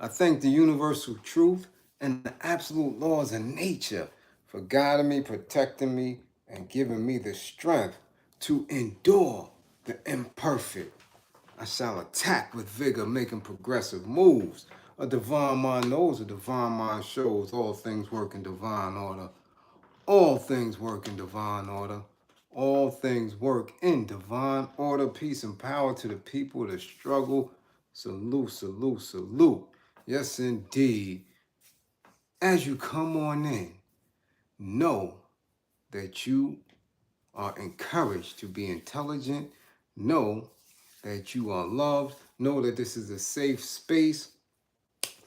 I thank the universal truth and the absolute laws of nature for guiding me, protecting me, and giving me the strength to endure the imperfect. I shall attack with vigor, making progressive moves. A divine mind knows, a divine mind shows. All things work in divine order. All things work in divine order. All things work in divine order. Peace and power to the people that struggle. Salute, salute, salute. Yes, indeed. As you come on in, know that you are encouraged to be intelligent. Know that you are loved. Know that this is a safe space.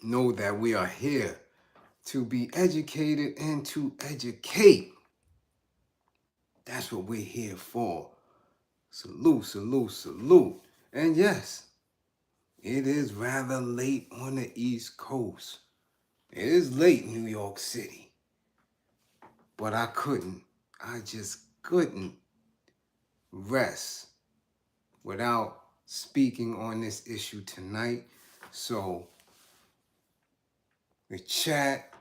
Know that we are here to be educated and to educate. That's what we're here for. Salute, salute, salute. And yes, it is rather late on the East Coast. It is late, New York City. But I just couldn't rest without speaking on this issue tonight. So the chat,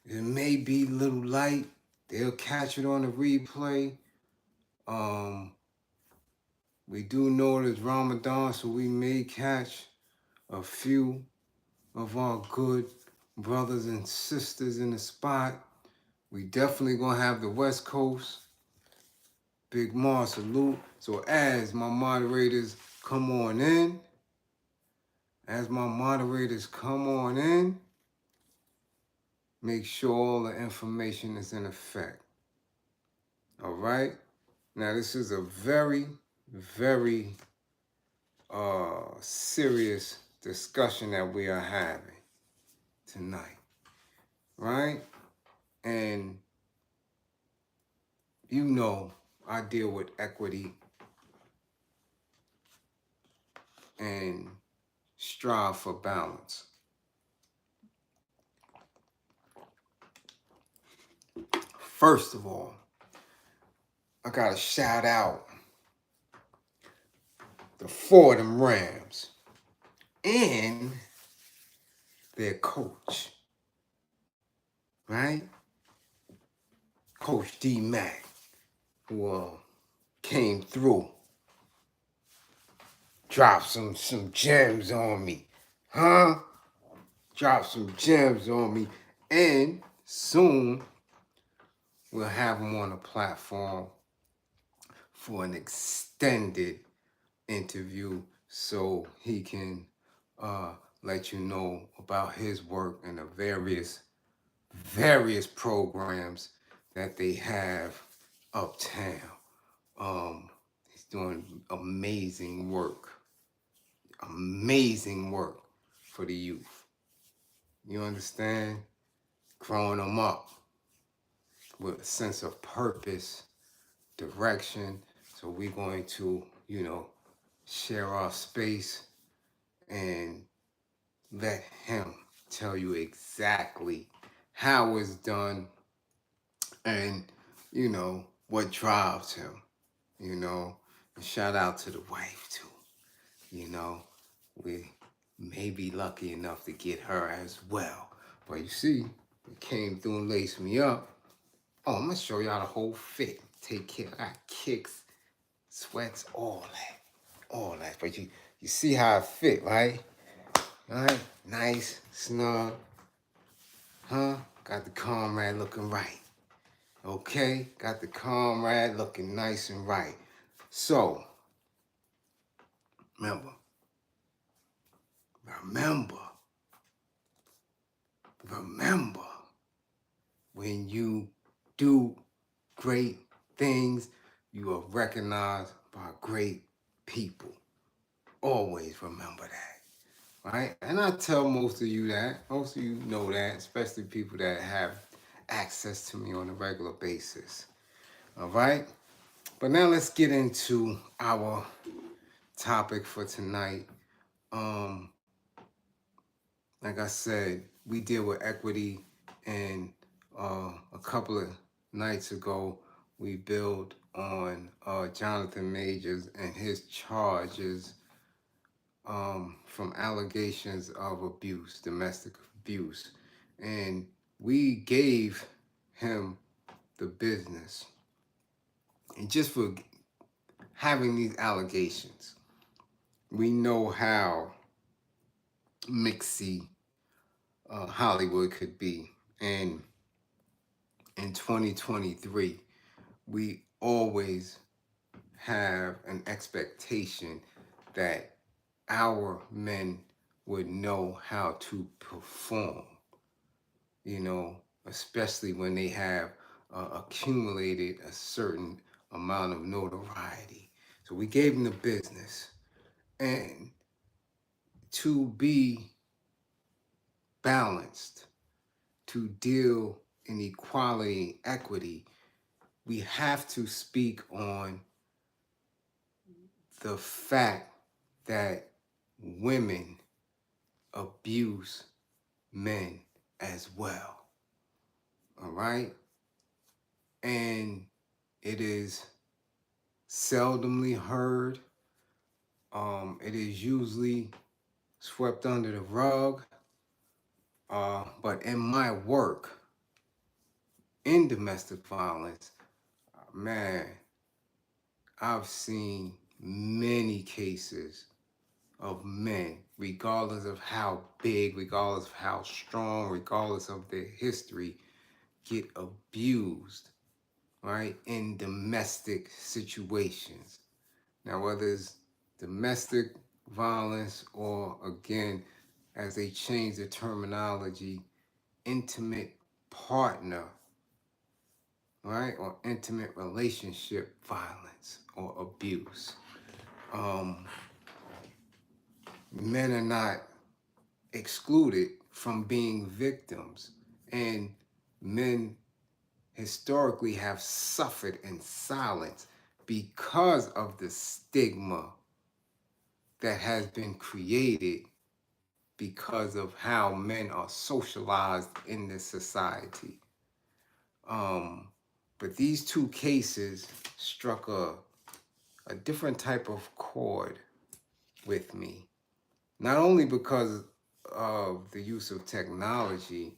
it may be a little light. They'll catch it on the replay. We do know it's Ramadan, so we may catch a few of our good brothers and sisters in the spot. We definitely gonna have the West Coast. Big Mar salute. So as my moderators come on in, make sure all the information is in effect. All right? Now this is a very, very serious discussion that we are having tonight. Right? And you know I deal with equity and strive for balance. First of all, I gotta shout out the Fordham Rams and their coach, right? Coach D Mac, who came through, dropped some gems on me, huh? Dropped some gems on me, and soon we'll have him on the platform for an extended interview so he can let you know about his work and the various programs that they have uptown. He's doing amazing work for the youth. You understand? Growing them up with a sense of purpose, direction. So we're going to, share our space and let him tell you exactly how it's done and, what drives him, And shout out to the wife too. We may be lucky enough to get her as well. But you see, it came through and laced me up. Oh, I'm gonna show y'all the whole fit. Take care. I got kicks, sweats, all that. But you see how it fit, right? All right, nice, snug, huh? Got the comrade looking right. Okay, got the comrade looking nice and right. So, remember, when you do great things, you are recognized by great people. Always remember that, right? And I tell most of you that. Most of you know that, especially people that have access to me on a regular basis. All right? But now let's get into our topic for tonight. Like I said, we deal with equity, and a couple of nights ago, we built on Jonathan Majors and his charges from allegations of abuse, domestic abuse. And we gave him the business. And just for having these allegations, we know how mixy Hollywood could be. And in 2023, we always have an expectation that our men would know how to perform, especially when they have accumulated a certain amount of notoriety. So we gave them the business. And to be balanced, to deal in equality, equity, we have to speak on the fact that women abuse men as well. All right? And it is seldomly heard. It is usually swept under the rug. But in my work in domestic violence, man, I've seen many cases of men, regardless of how big, regardless of how strong, regardless of their history, get abused, right, in domestic situations. Now, whether it's domestic violence or, again, as they change the terminology, intimate partner, right, or intimate relationship violence or abuse. Men are not excluded from being victims, and men historically have suffered in silence because of the stigma that has been created because of how men are socialized in this society. But these two cases struck a different type of chord with me, not only because of the use of technology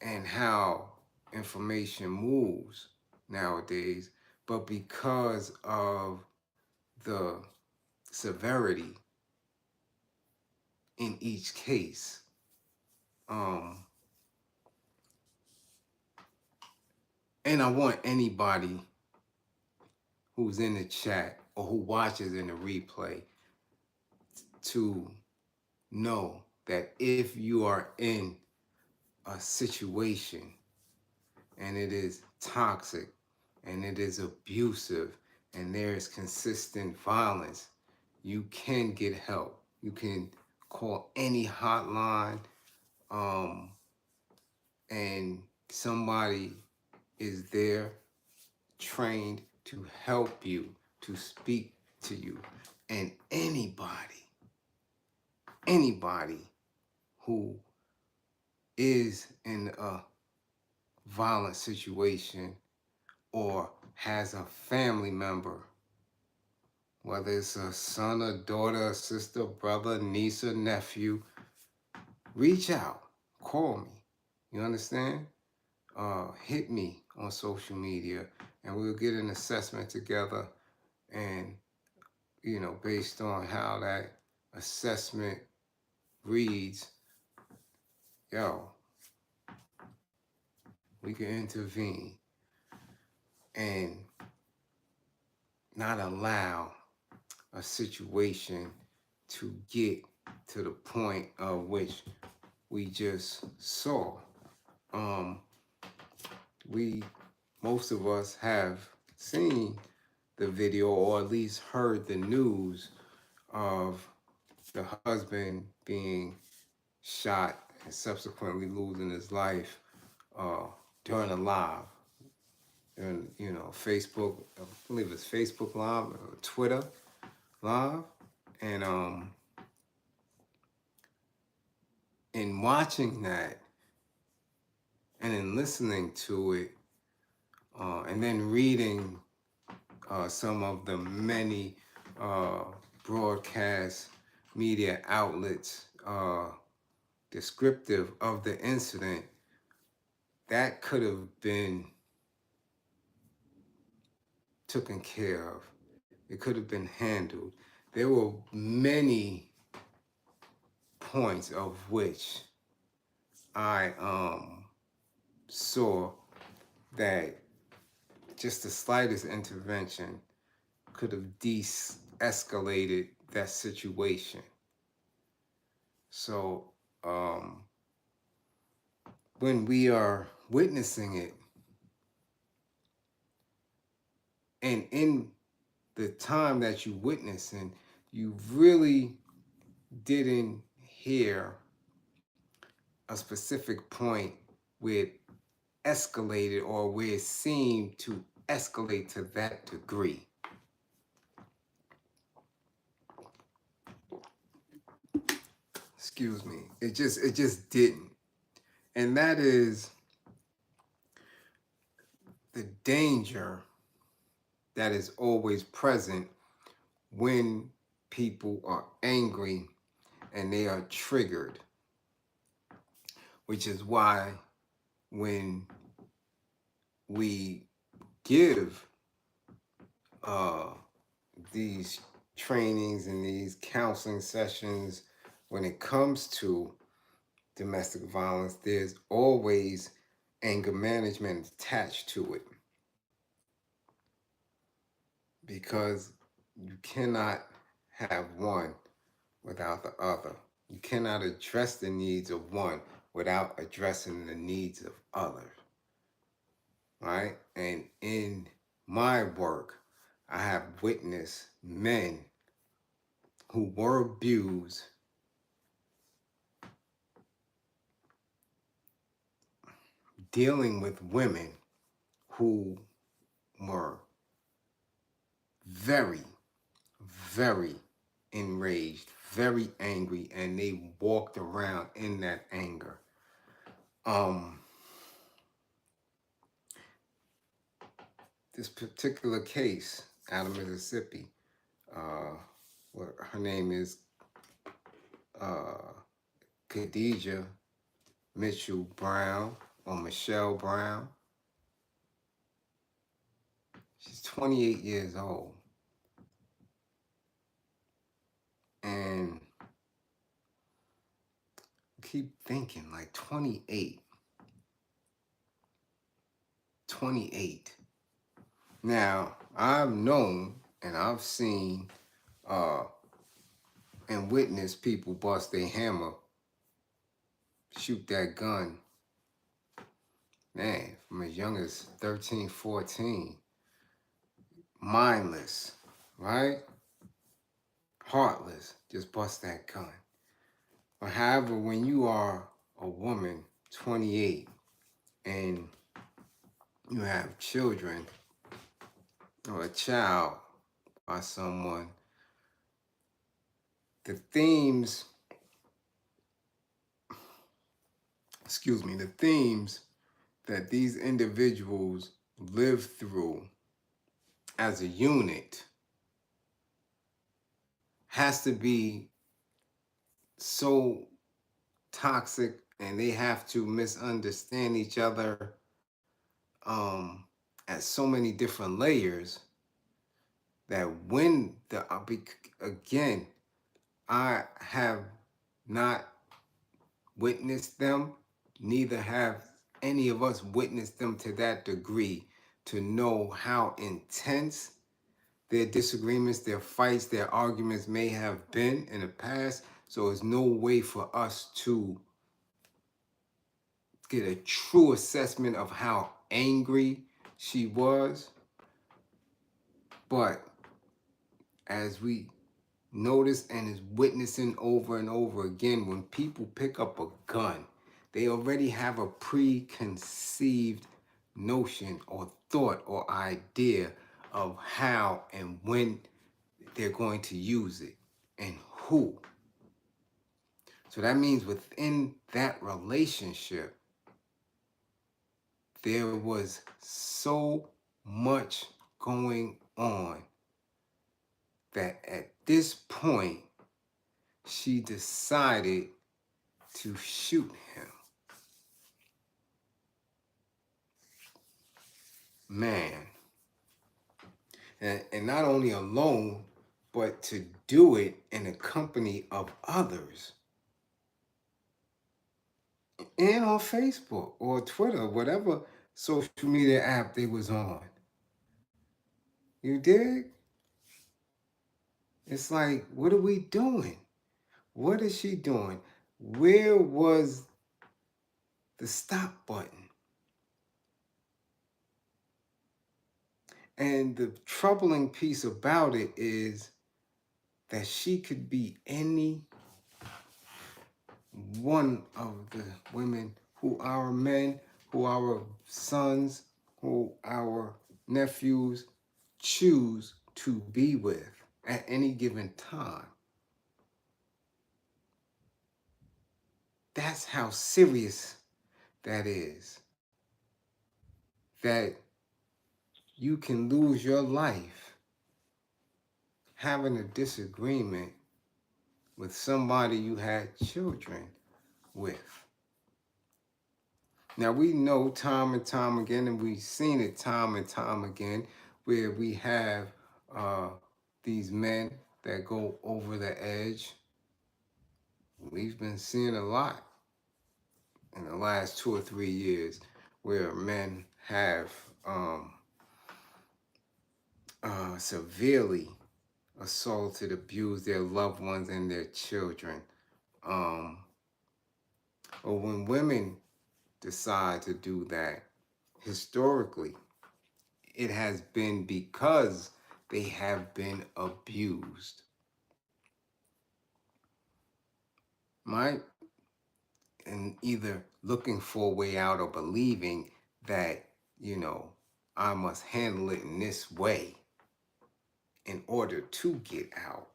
and how information moves nowadays, but because of the severity in each case. And I want anybody who's in the chat or who watches in the replay to know that if you are in a situation and it is toxic and it is abusive and there is consistent violence, you can get help. You can call any hotline, and somebody is there trained to help you, to speak to you. And anybody who is in a violent situation or has a family member, whether it's a son, a daughter, a sister, brother, niece, or nephew, reach out, call me. You understand? Hit me on social media and we'll get an assessment together. And, based on how that assessment reads, we can intervene and not allow a situation to get to the point of which we just saw. Most of us have seen the video or at least heard the news of the husband being shot and subsequently losing his life during a live. And, Facebook, I believe it's Facebook Live or Twitter Live. And in watching that and in listening to it, and then reading some of the many broadcasts media outlets descriptive of the incident, that could have been taken care of. It could have been handled. There were many points of which I saw that just the slightest intervention could have de-escalated that situation. So when we are witnessing it, and in the time that you witnessing, you really didn't hear a specific point where it escalated or where it seemed to escalate to that degree. Excuse me. It just didn't. And that is the danger that is always present when people are angry and they are triggered, which is why when we give uh, these trainings and these counseling sessions, when it comes to domestic violence, there's always anger management attached to it, because you cannot have one without the other. You cannot address the needs of one without addressing the needs of others, right? And in my work, I have witnessed men who were abused dealing with women who were very, very enraged, very angry, and they walked around in that anger. Um, this particular case out of Mississippi, what her name is, uh, Khadijah Mitchell Brown or Michelle Brown. She's 28 years old. And keep thinking, like 28. 28. Now, I've known and I've seen and witnessed people bust their hammer, shoot that gun, man, from as young as 13, 14. Mindless, right? Heartless, just bust that gun. But however, when you are a woman, 28, and you have children or a child by someone, the themes, the themes that these individuals live through as a unit has to be so toxic, and they have to misunderstand each other at so many different layers, that when again, I have not witnessed them, neither have any of us witnessed them to that degree to know how intense their disagreements, their fights, their arguments may have been in the past. So there's no way for us to get a true assessment of how angry she was. But as we notice and is witnessing over and over again, when people pick up a gun, they already have a preconceived notion or thought or idea of how and when they're going to use it and who. So that means within that relationship, there was so much going on that at this point, she decided to shoot him. Man. And not only alone, but to do it in the company of others. And on Facebook or Twitter, whatever social media app they was on. You dig? It's like, what are we doing? What is she doing? Where was the stop button? And the troubling piece about it is that she could be any one of the women who our men, who our sons, who our nephews choose to be with at any given time. That's how serious that is. That you can lose your life having a disagreement with somebody you had children with. Now, we know time and time again, and we've seen it time and time again, where we have these men that go over the edge. We've been seeing a lot in the last 2 or 3 years where men have severely assaulted, abused their loved ones and their children. Or when women decide to do that, historically, it has been because they have been abused. Right? And either looking for a way out or believing that, I must handle it in this way in order to get out.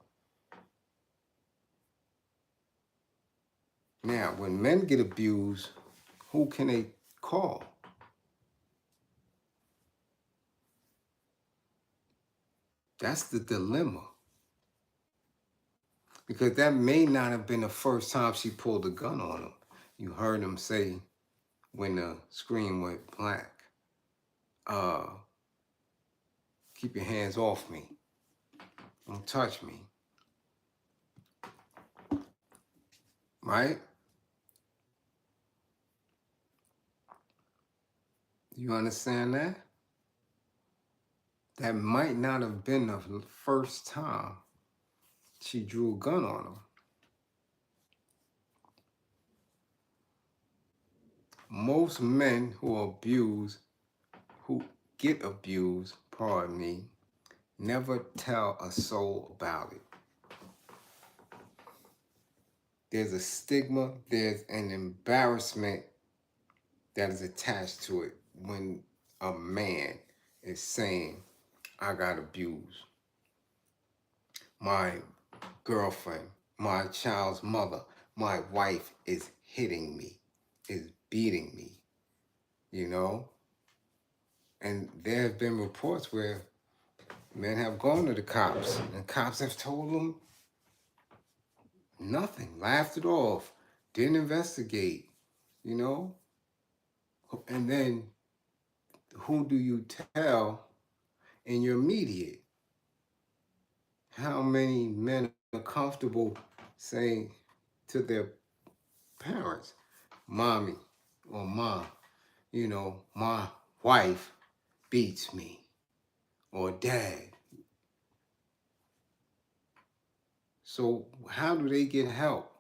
Now, when men get abused, who can they call? That's the dilemma. Because that may not have been the first time she pulled a gun on him. You heard him say when the screen went black, keep your hands off me. Don't touch me. Right? You understand that? That might not have been the first time she drew a gun on him. Most men who get abused, pardon me, never tell a soul about it. There's a stigma, there's an embarrassment that is attached to it when a man is saying, I got abused. My girlfriend, my child's mother, my wife is hitting me, is beating me, And there have been reports where men have gone to the cops and cops have told them nothing, laughed it off, didn't investigate, And then who do you tell in your immediate? How many men are comfortable saying to their parents, mommy or mom, my wife beats me, or dad? So how do they get help?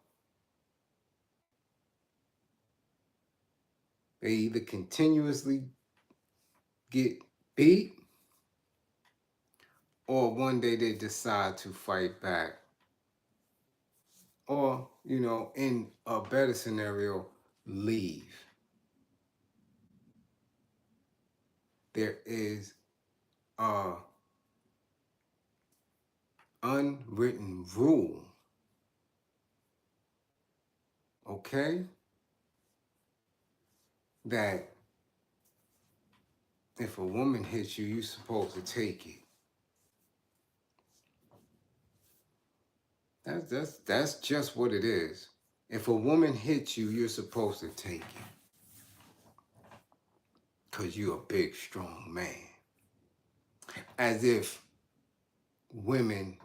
They either continuously get beat, or one day they decide to fight back. Or, in a better scenario, leave. There is a unwritten rule, okay, that if a woman hits you, you're supposed to take it. That's just what it is. If a woman hits you, you're supposed to take it. Because you're a big, strong man. As if women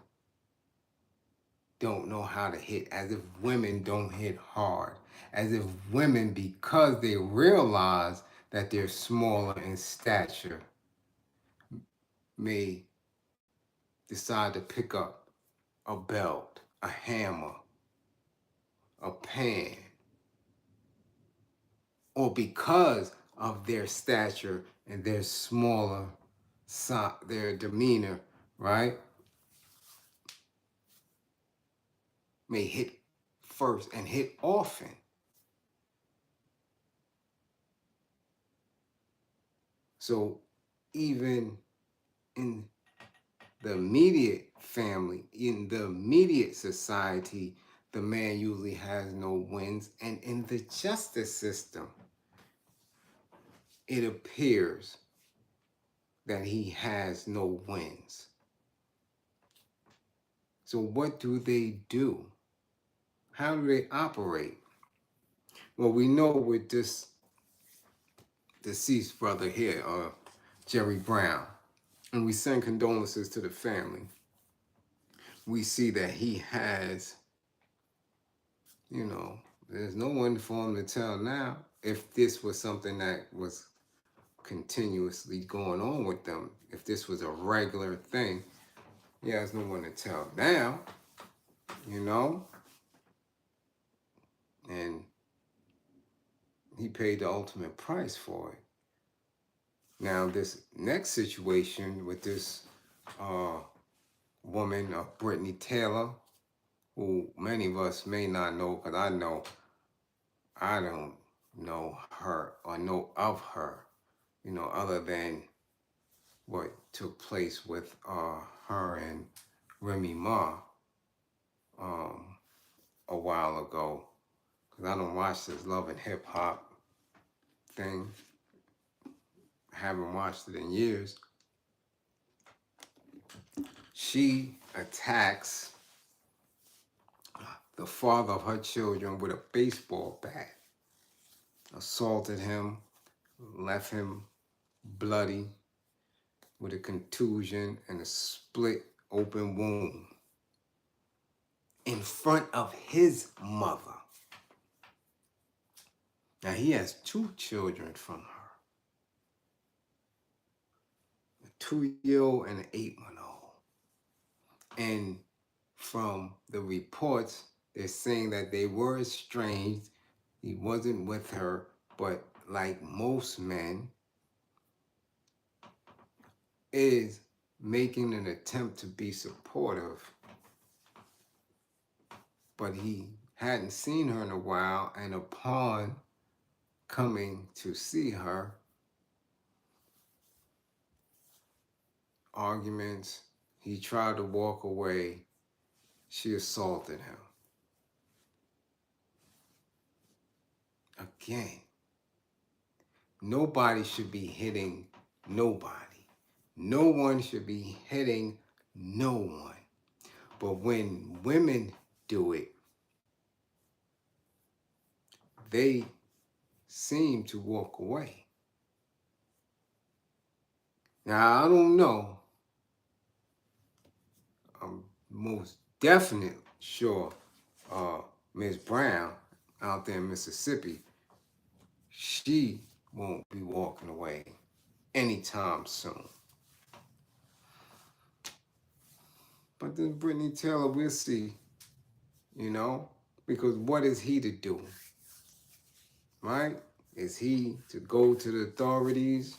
don't know how to hit, as if women don't hit hard, as if women, because they realize that they're smaller in stature, may decide to pick up a belt, a hammer, a pan, or because of their stature and their smaller, their demeanor, right, may hit first and hit often. So even in the immediate family, in the immediate society, the man usually has no wins. And in the justice system, it appears that he has no wins. So what do they do? How do they operate? Well, we know with this deceased brother here, Jerry Brown, and we send condolences to the family. We see that he has, there's no one for him to tell now if this was something that was continuously going on with them, if this was a regular thing. He has no one to tell now, and he paid the ultimate price for it. Now, this next situation with this woman, Brittany Taylor, who many of us may not know, because I don't know her or know of her, other than what took place with her and Remy Ma a while ago. Because I don't watch this Love and Hip Hop thing. I haven't watched it in years. She attacks the father of her children with a baseball bat, assaulted him, left him bloody with a contusion and a split open wound in front of his mother. Now, he has 2 children from her, a 2-year-old and an 8-month-old. And from the reports, they're saying that they were estranged. He wasn't with her, but like most men, is making an attempt to be supportive. But he hadn't seen her in a while, and upon coming to see her, arguments, he tried to walk away, she assaulted him. Again, nobody should be hitting nobody. No one should be hitting no one. But when women do it, they seem to walk away. Now, I don't know. I'm most definitely sure Ms. Brown out there in Mississippi, she won't be walking away anytime soon. But then Brittany Taylor, we'll see, because what is he to do? Right? Is he to go to the authorities?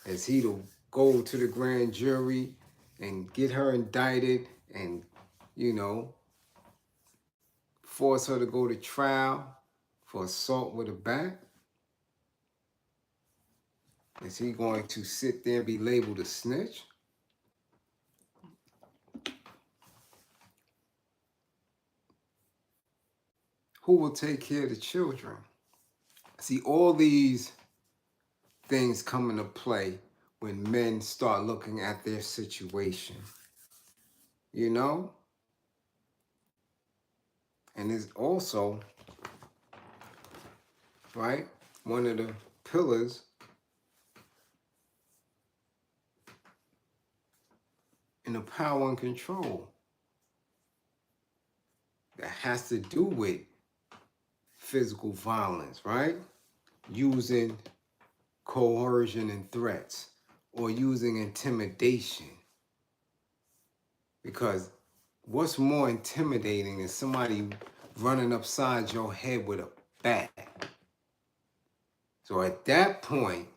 Is he to go to the grand jury and get her indicted and, force her to go to trial for assault with a bat? Is he going to sit there and be labeled a snitch? Who will take care of the children? See, all these things come into play when men start looking at their situation. and is also, right, one of the pillars in the power and control that has to do with physical violence, right? Using coercion and threats or using intimidation. Because what's more intimidating than somebody running upside your head with a bat? So at that point,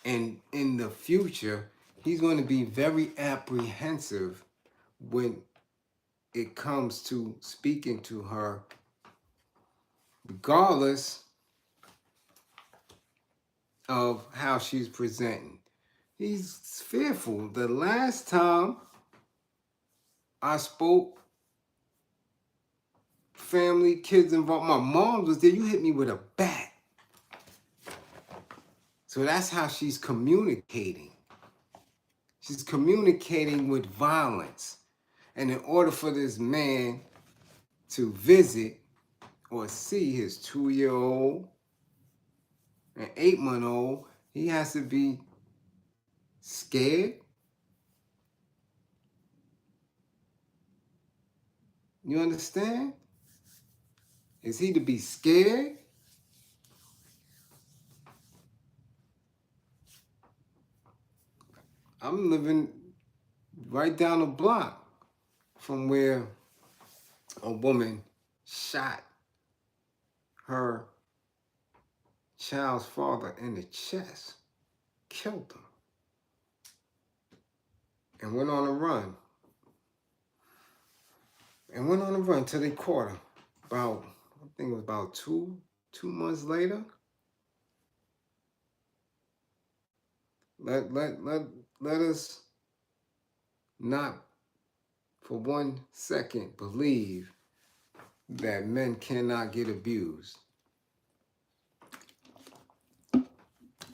and in the future, he's going to be very apprehensive when it comes to speaking to her, regardless of how she's presenting. He's fearful. The last time I spoke, family, kids involved, my mom was there, you hit me with a bat. So that's how she's communicating. She's communicating with violence. And in order for this man to visit or see his 2-year-old and 8-month-old, he has to be scared. You understand? Is he to be scared? I'm living right down the block from where a woman shot her child's father in the chest, killed him, and went on a run. And went on a run till they caught her. About, I think it was about two months later. Let us not for 1 second believe that men cannot get abused.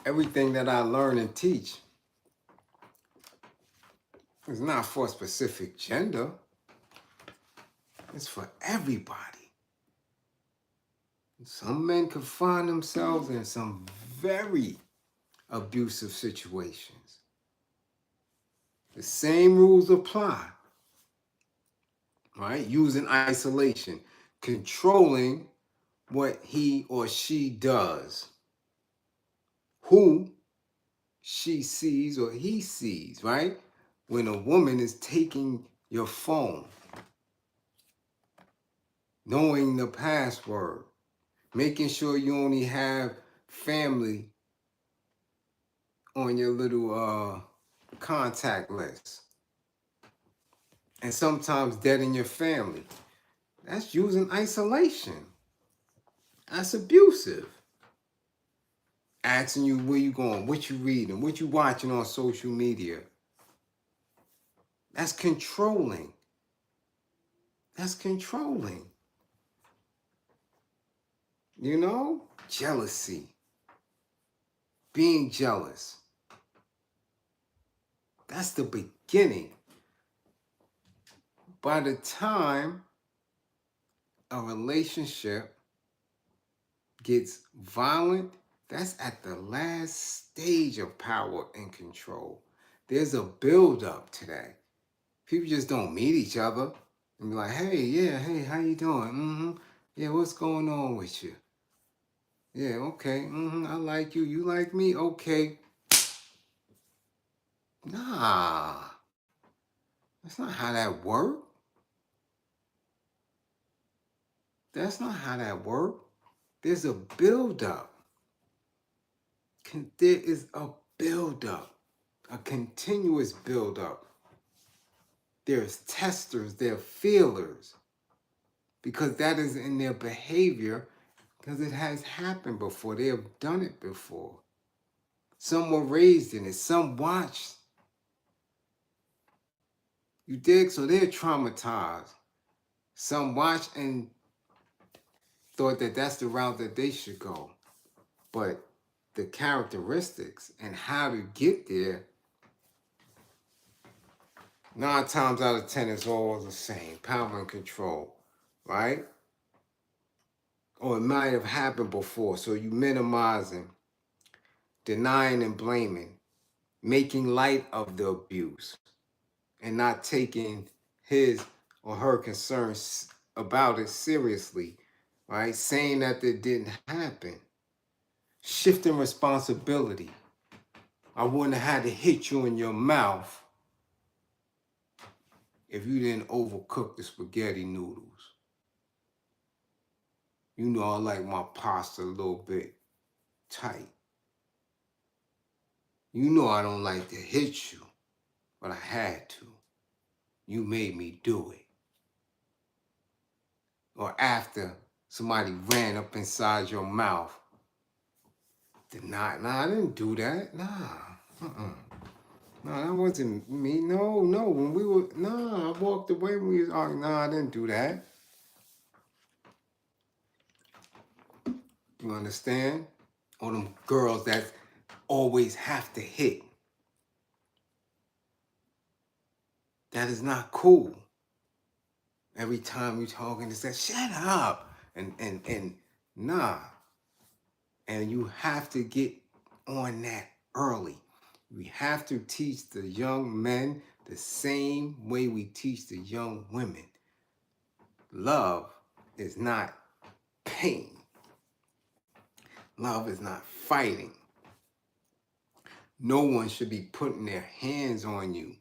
Everything that I learn and teach is not for a specific gender. It's for everybody. Some men can find themselves in some very abusive situations. The same rules apply, right? Using isolation, controlling what he or she does, who she sees or he sees, right? When a woman is taking your phone, knowing the password, making sure you only have family on your little contact list, and sometimes dead in your family. That's using isolation. That's abusive. Asking you where you going, what you reading, what you watching on social media. That's controlling. That's controlling. You know? Jealousy. Being jealous. That's the beginning. By the time a relationship gets violent, that's at the last stage of power and control. There's a build-up to that. People just don't meet each other and be like, hey, how you doing? Yeah, what's going on with you? Yeah, okay, I like you. You like me? Okay. Nah, that's not how that works. That's not how that works. There's a build-up. There is a build-up, a continuous build-up. There's testers, there are feelers, because that is in their behavior, because it has happened before. They have done it before. Some were raised in it. Some watched. You dig? So they're traumatized. Some watched and thought that that's the route that they should go. But the characteristics and how to get there, 9 times out of 10 is always the same. Power and control, right? or it might have happened before. So you minimizing, denying and blaming, making light of the abuse, and not taking his or her concerns about it seriously, right? Saying that it didn't happen. Shifting responsibility. I wouldn't have had to hit you in your mouth if you didn't overcook the spaghetti noodles. You know I like my pasta a little bit tight. You know I don't like to hit you, but I had to. You made me do it. Or after somebody ran up inside your mouth. Nah, I didn't do that. Nah. No, that wasn't me. No. When we were, I walked away when we was arguing. Nah, I didn't do that. You understand? Or them girls that always have to hit. That is not cool. Every time you talking, they say, shut up. And nah. And you have to get on that early. We have to teach the young men the same way we teach the young women. Love is not pain. Love is not fighting. No one should be putting their hands on you.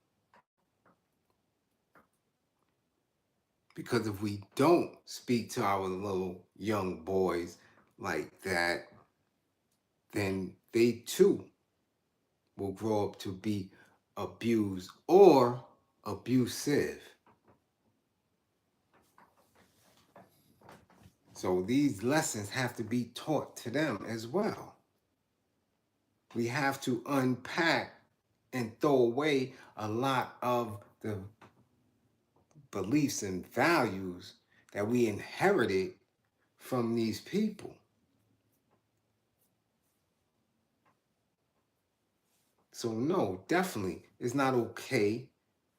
Because if we don't speak to our little young boys like that, then they too will grow up to be abused or abusive. So these lessons have to be taught to them as well. We have to unpack and throw away a lot of the beliefs and values that we inherited from these people. So no, definitely, it's not okay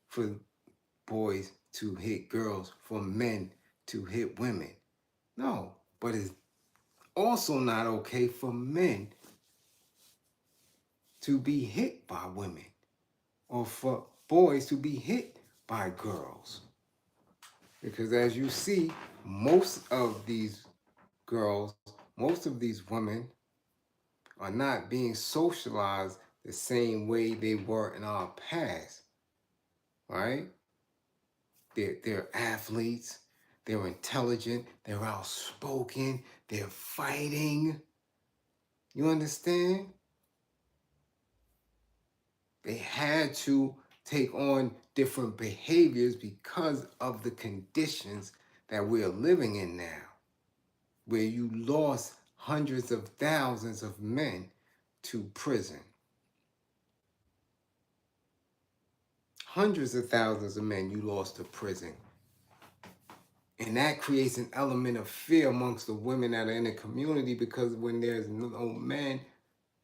for boys to hit girls, for men to hit women. No, but it's also not okay for men to be hit by women or for boys to be hit by girls. Because as you see, most of these girls, most of these women are not being socialized the same way they were in our past, right? They're athletes, they're intelligent, they're outspoken, they're fighting. You understand? They had to take on different behaviors because of the conditions that we're living in now, where you lost hundreds of thousands of men to prison. Hundreds of thousands of men you lost to prison. And that creates an element of fear amongst the women that are in the community, because when there's no man,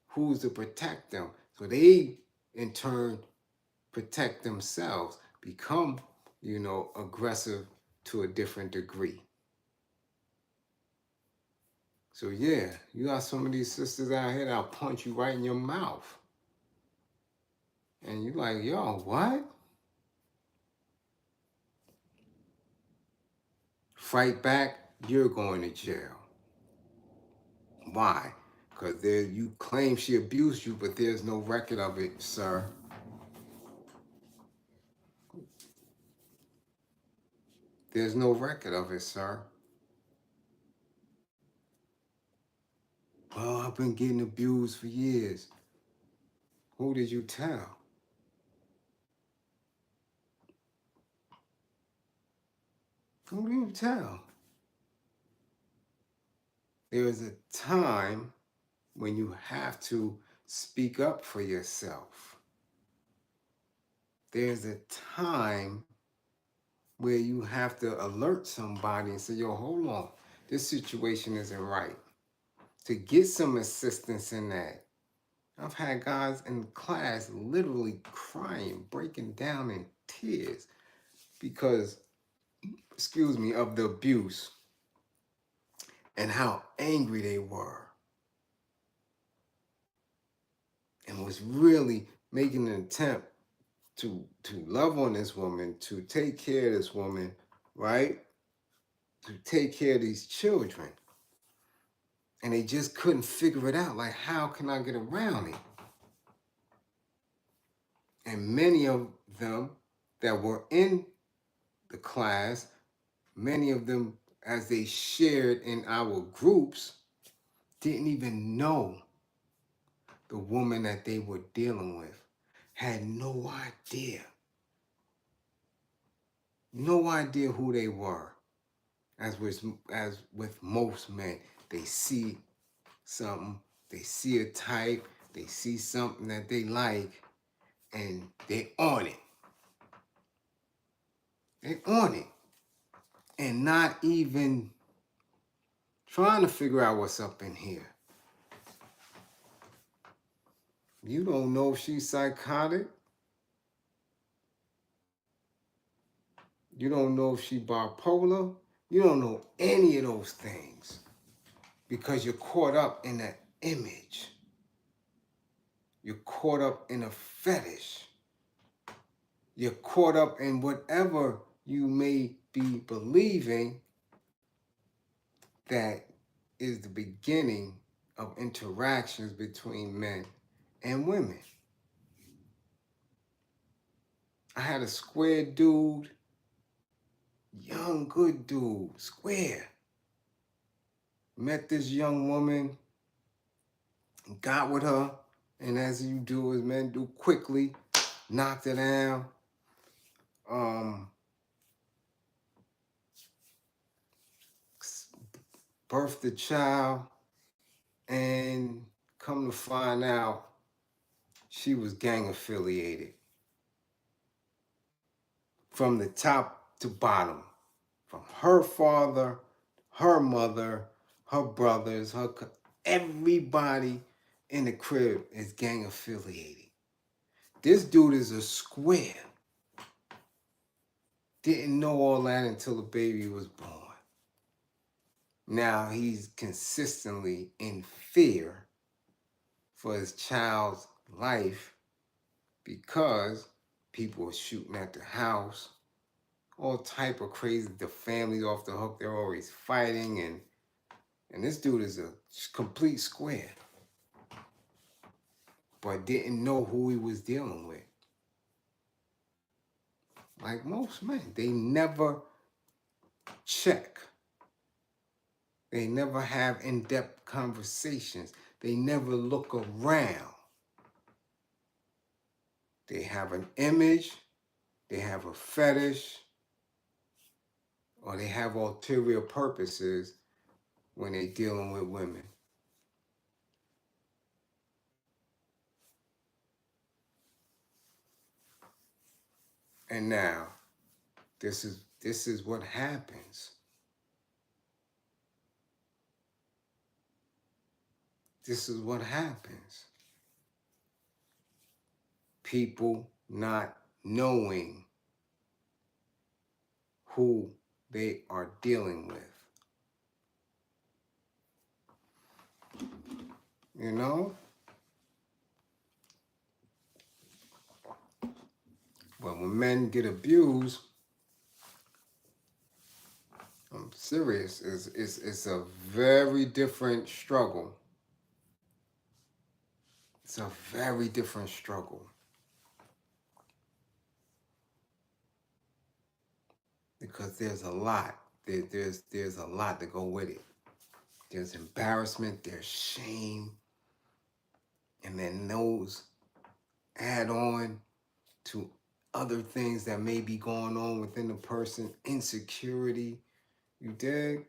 who's to protect them? So they, in turn, protect themselves, become, aggressive to a different degree. So yeah, you got some of these sisters out here that'll punch you right in your mouth. And you're like, yo, what? Fight back, you're going to jail. Why? Because you claim she abused you, but there's no record of it, sir. There's no record of it, sir. Well, I've been getting abused for years. Who did you tell? Who did you tell? There is a time when you have to speak up for yourself. There's a time where you have to alert somebody and say, yo, hold on, this situation isn't right. To get some assistance in that. I've had guys in class literally crying, breaking down in tears because, of the abuse. and how angry they were, and was really making an attempt to love on this woman, to take care of this woman, right? To take care of these children. And they just couldn't figure it out. Like, how can I get around it? And many of them that were in the class, many of them, as they shared in our groups, didn't even know the woman that they were dealing with. Had no idea. No idea who they were. As with most men, they see something, they see a type, they see something that they like, and they on it. They on it. And not even trying to figure out what's up in here. You don't know if she's psychotic. You don't know if she's bipolar. You don't know any of those things because you're caught up in that image. You're caught up in a fetish. You're caught up in whatever you may be believing that is the beginning of interactions between men and women. I had a square dude, young, good dude, square. Met this young woman, got with her, and as you do as men do, quickly knocked her down. Birthed a child, and come to find out, she was gang affiliated. From the top to bottom. From her father, her mother, her brothers, everybody in the crib is gang affiliated. This dude is a square. Didn't know all that until the baby was born. Now he's consistently in fear for his child's life because people are shooting at the house. All type of crazy. The family's off the hook. They're always fighting, and this dude is a complete square. But didn't know who he was dealing with. Like most men, they never check. They never have in-depth conversations. They never look around. They have an image, they have a fetish, or they have ulterior purposes when they're dealing with women. And now, this is what happens. This is what happens. People not knowing who they are dealing with. You know? But when men get abused, I'm serious, it's a very different struggle. It's a very different struggle. Because there's a lot. There's a lot to go with it. There's embarrassment, there's shame, and then those add on to other things that may be going on within the person, insecurity. You dig?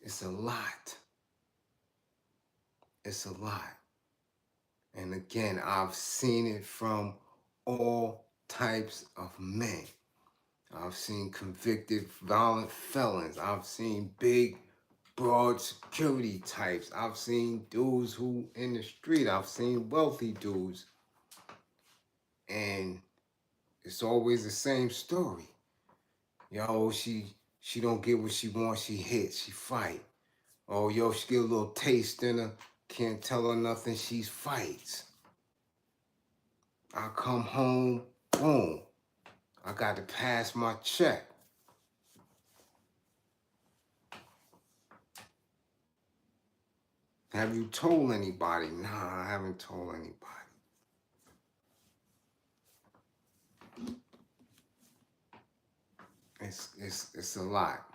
It's a lot. It's a lot. And again, I've seen it from all types of men. I've seen convicted violent felons. I've seen big, broad security types. I've seen dudes who in the street. I've seen wealthy dudes. And it's always the same story. Yo, she don't get what she wants, she hits, she fight. Oh, yo, she get a little taste in her. Can't tell her nothing. She fights. I come home, boom. I got to pass my check. Have you told anybody? Nah, I haven't told anybody. It's a lot.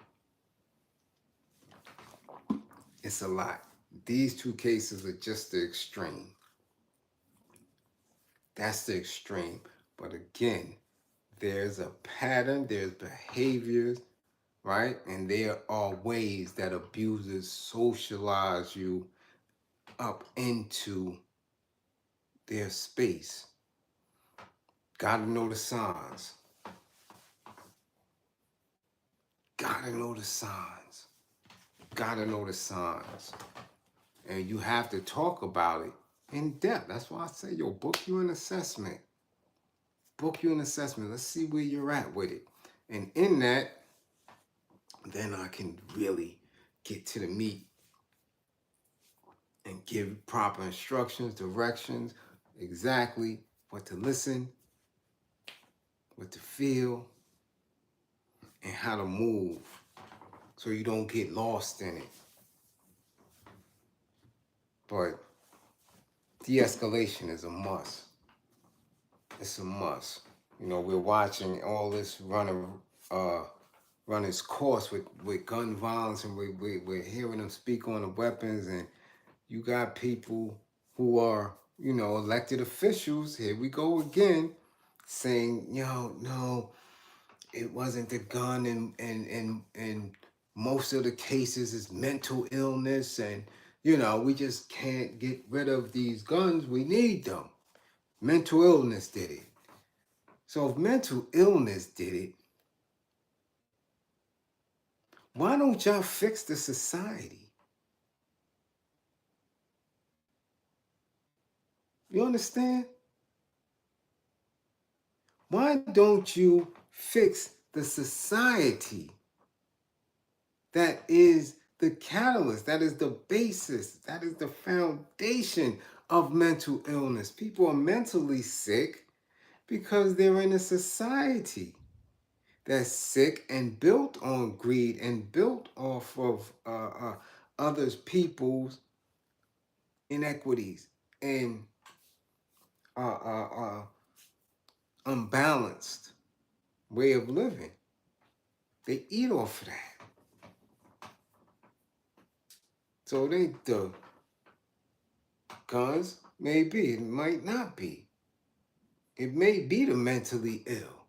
It's a lot. These two cases are just the extreme. That's the extreme. But again, there's a pattern, there's behaviors, right? And there are ways that abusers socialize you up into their space. Gotta know the signs. Gotta know the signs. Gotta know the signs. And you have to talk about it in depth. That's why I say, yo, book you an assessment. Book you an assessment. Let's see where you're at with it. And in that, then I can really get to the meat and give proper instructions, directions, exactly what to listen, what to feel, and how to move so you don't get lost in it. But de-escalation is a must. It's a must. You know, we're watching all this run its course with gun violence, and we're hearing them speak on the weapons, and you got people who are, you know, elected officials, here we go again, saying, yo, no, it wasn't the gun, and most of the cases is mental illness, and, you know, we just can't get rid of these guns, we need them. Mental illness did it. So if mental illness did it, why don't y'all fix the society? You understand? Why don't you fix the society that is the catalyst, that is the basis, that is the foundation of mental illness? People are mentally sick because they're in a society that's sick and built on greed and built off of others people's inequities and unbalanced way of living. They eat off of that. So they the guns may be, it might not be. It may be the mentally ill.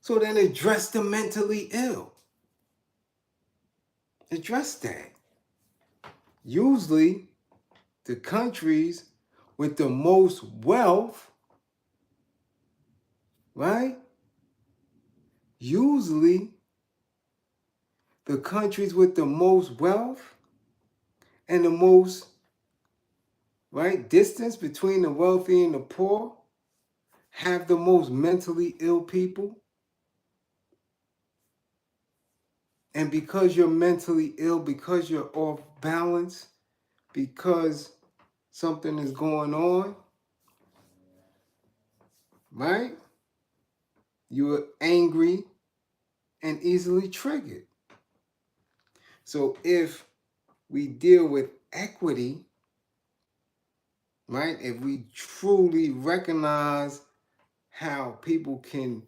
So then address the mentally ill. Address that. Usually the countries with the most wealth, right? Usually the countries with the most wealth and the most, right, distance between the wealthy and the poor have the most mentally ill people. And because you're mentally ill, because you're off balance, because something is going on, right? You're angry and easily triggered. So if we deal with equity, right? If we truly recognize how people can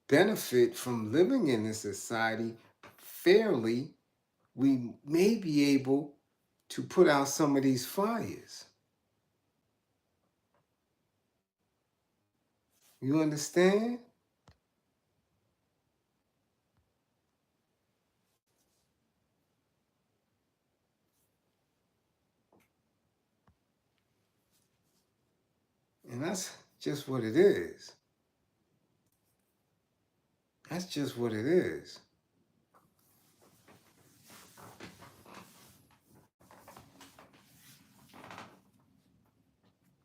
benefit from living in this society fairly, we may be able to put out some of these fires. You understand? And that's just what it is. That's just what it is.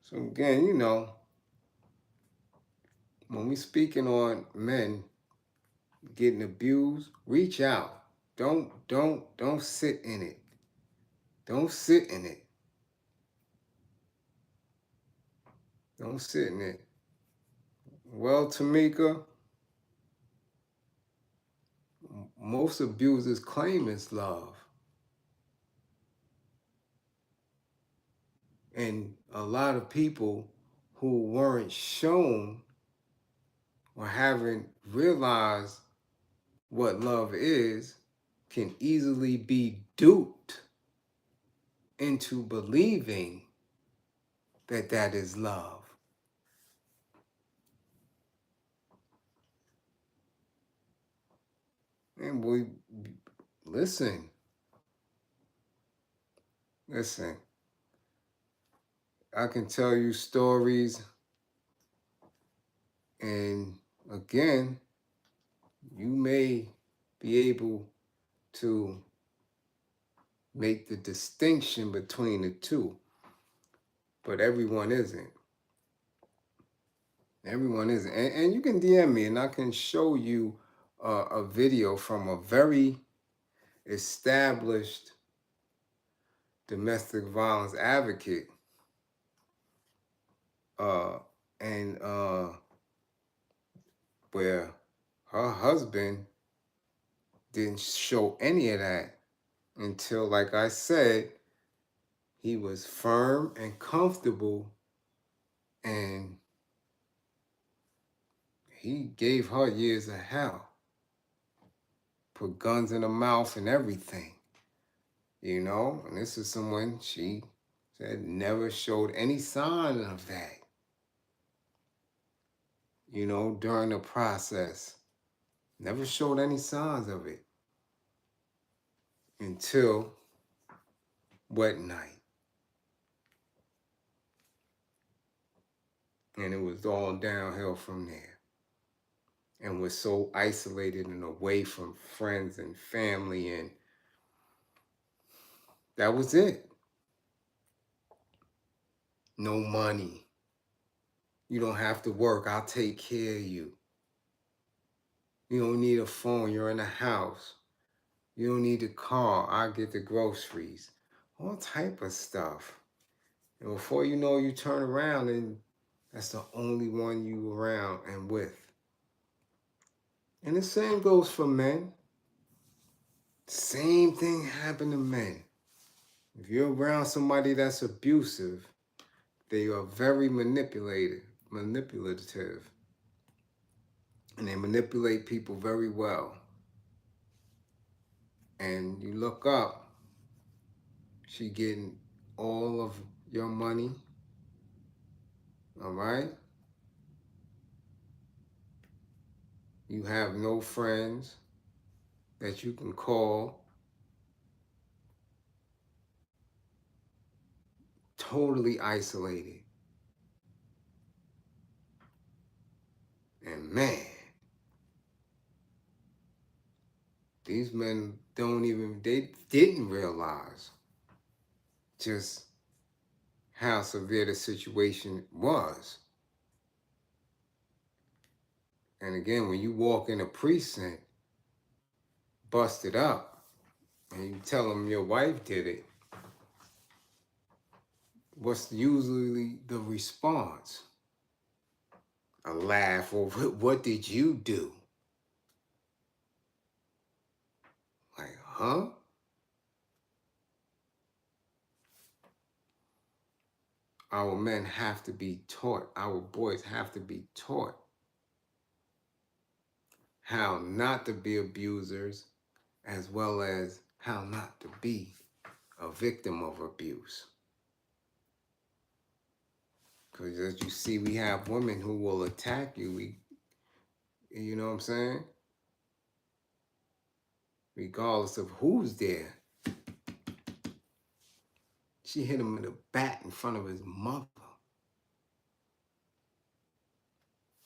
So again, you know, when we speaking on men getting abused, reach out. Don't sit in it. Don't sit in it. Don't sit in it. Well, Tamika, most abusers claim it's love. And a lot of people who weren't shown or haven't realized what love is can easily be duped into believing that that is love. And we listen, listen. I can tell you stories, and again, you may be able to make the distinction between the two, but everyone isn't. Everyone isn't. And you can DM me, and I can show you a video from a very established domestic violence advocate, uh, and where her husband didn't show any of that until, like I said, he was firm and comfortable, and he gave her years of hell, put guns in her mouth and everything, you know. And this is someone she said never showed any sign of that, you know, during the process. Never showed any signs of it until wet night. And it was all downhill from there. And was so isolated and away from friends and family, and that was it. No money. You don't have to work. I'll take care of you. You don't need a phone. You're in a house. You don't need a car. I'll get the groceries. All type of stuff. And before you know, you turn around and that's the only one you around and with. And the same goes for men. Same thing happened to men. If you're around somebody that's abusive, they are very manipulative, and they manipulate people very well. And you look up, she getting all of your money, all right? You have no friends that you can call. Totally isolated. And man, these men they didn't realize just how severe the situation was. And again, when you walk in a precinct, busted up, and you tell them your wife did it, what's usually the response? A laugh over, what did you do? Like, huh? Our men have to be taught, our boys have to be taught how not to be abusers, as well as how not to be a victim of abuse. Because as you see, we have women who will attack you. You know what I'm saying? Regardless of who's there. She hit him with a bat in front of his mother.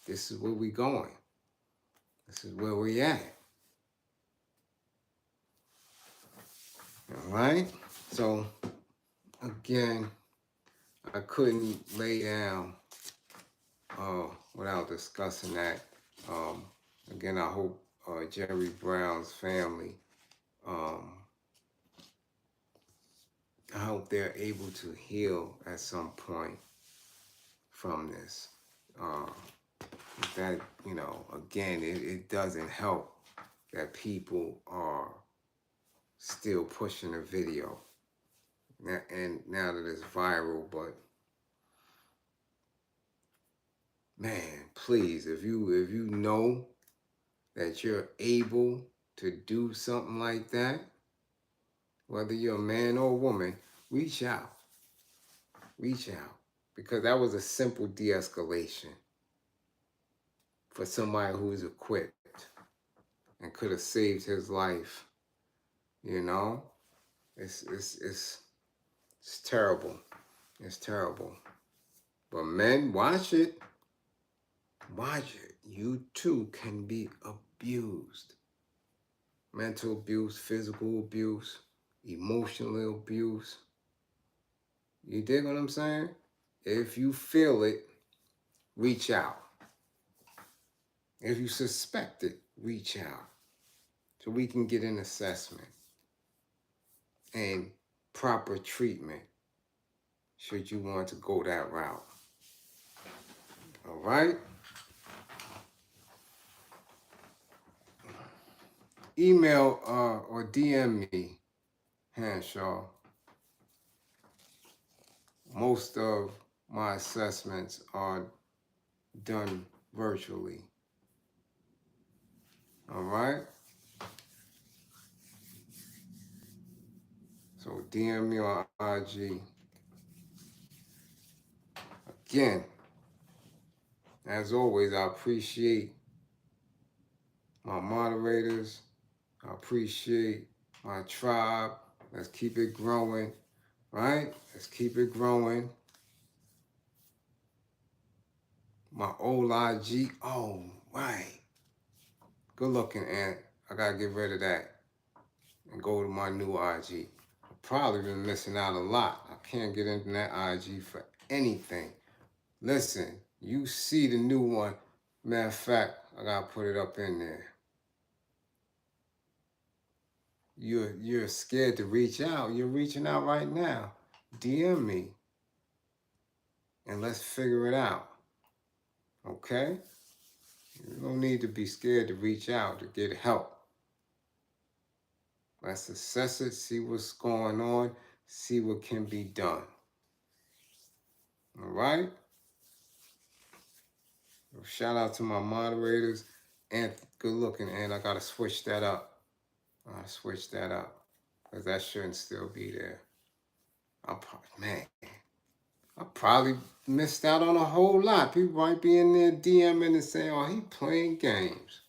This is where we going. This is where we at. All right? So, again, I couldn't lay down without discussing that. Again, I hope Jerry Brown's family I hope they're able to heal at some point from this. Uh, that, again, it doesn't help that people are still pushing a video. And now that it's viral, but man, please, if you know that you're able to do something like that, whether you're a man or a woman, reach out. Reach out. Because that was a simple de-escalation for somebody who's equipped and could have saved his life. You know? It's terrible. It's terrible. But men, watch it. Watch it. You too can be abused. Mental abuse, physical abuse, emotional abuse. You dig what I'm saying? If you feel it, reach out. If you suspect it, reach out. So we can get an assessment and proper treatment should you want to go that route. All right? Email or DM me, Hanshaw. Most of my assessments are done virtually. All right? So DM me on IG. Again, as always, I appreciate my moderators. I appreciate my tribe. Let's keep it growing, right? Let's keep it growing. My old IG, oh, right. Good looking, Aunt. I gotta get rid of that and go to my new IG. I've probably been missing out a lot. I can't get into that IG for anything. Listen, you see the new one. Matter of fact, I gotta put it up in there. You're scared to reach out. You're reaching out right now. DM me and let's figure it out. Okay? You don't need to be scared to reach out to get help. Let's assess it, see what's going on, see what can be done. All right? Shout out to my moderators. And good looking, and I gotta switch that up. Because that shouldn't still be there. I probably missed out on a whole lot. People might be in there DMing and saying, oh, he playing games.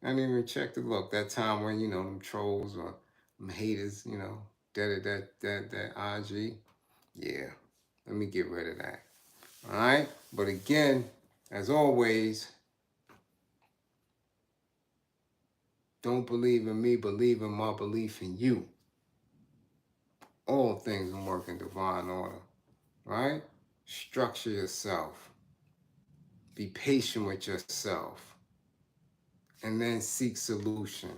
I didn't even check the look. That time when, them trolls or them haters, that IG. Yeah, let me get rid of that. All right? But again, as always, don't believe in me, believe in my belief in you. All things work in divine order, right? Structure yourself. Be patient with yourself. And then seek solution.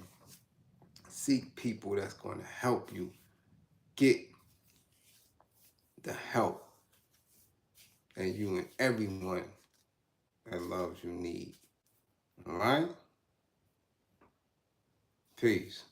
Seek people that's going to help you get the help that you and everyone that loves you need. All right? Peace.